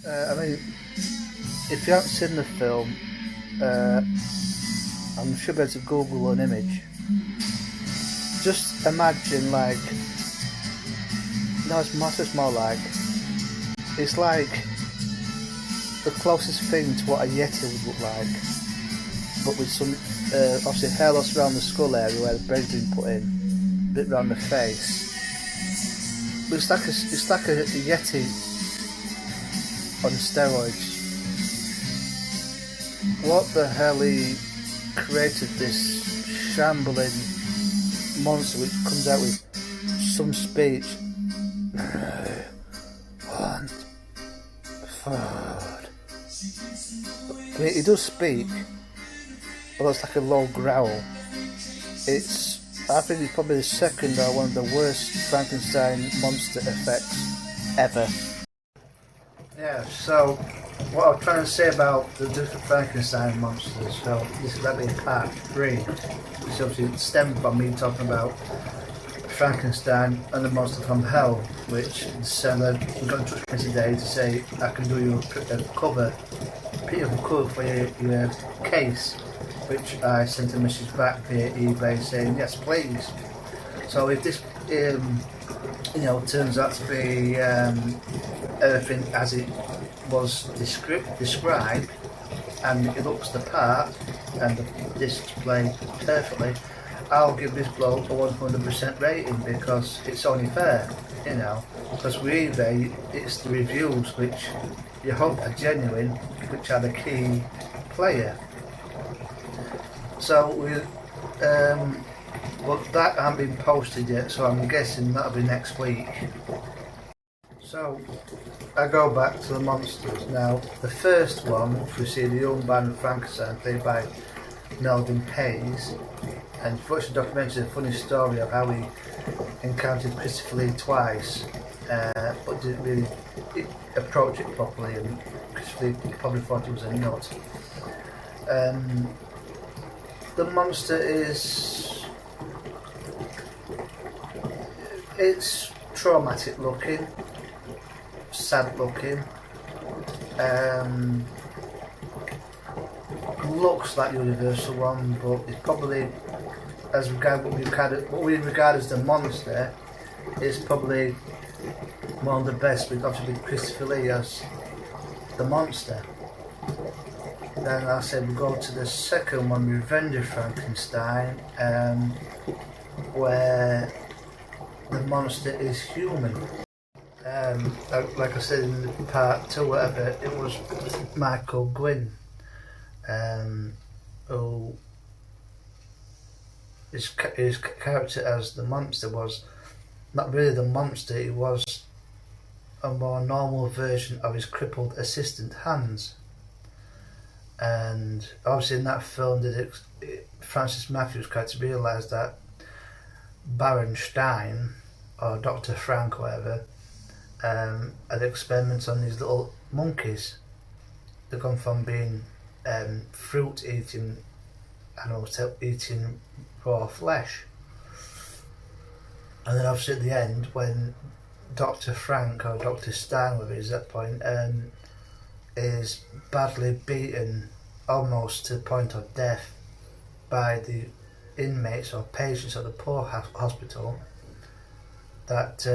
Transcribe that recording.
I mean, if you haven't seen the film, uh, I'm sure be able to Google an image. Just imagine, like, no, it's more like, it's like the closest thing to what a Yeti would look like, but with some, obviously, hair loss around the skull area where the brain's been put in, a bit around the face. But it's like a Yeti on steroids. What the hell he created this shambling monster which comes out with some speech. Want food. I mean, he does speak, although it's like a low growl. I think it's probably the second or one of the worst Frankenstein monster effects ever. Yeah, so what I'm trying to say about the different Frankenstein monsters, so this is actually part 3, which obviously stemmed from me talking about Frankenstein and the Monster from Hell, which Sarah got in touch with me today to say I can do you a cover, beautiful cover for your case, which I sent a message back via eBay saying yes please. So if this turns out to be everything as it was described, and it looks the part, and the discs play perfectly, I'll give this bloke a 100% rating because it's only fair, because with eBay it's the reviews which you hope are genuine, which are the key player. So but that hasn't been posted yet, so I'm guessing that'll be next week. So I go back to the monsters. Now the first one, which we see the young man Frankenstein played by Melvin Hayes, and if you watch the documentary, a funny story of how he encountered Christopher Lee twice, but didn't really approach it properly, and Christopher Lee probably thought he was a nut. The monster it's traumatic looking, sad looking, looks like the Universal one, but it's probably, what we regard as the monster, is probably one of the best, with obviously with Christopher Lee as the monster. Then I said we go to the second one, Revenge of Frankenstein, where the monster is human. Like I said in part 2, whatever, it was Michael Gwynn, who his character as the monster was not really the monster, he was a more normal version of his crippled assistant Hans. And obviously in that film Francis Matthews' character realised that Baron Stein, or Dr. Frank or whatever, had experiments on these little monkeys. They've gone from being fruit eating animals to eating raw flesh. And then obviously at the end, when Dr. Frank, or Dr. Stein whatever it is at that point, is badly beaten almost to the point of death by the inmates or patients at the poor hospital, that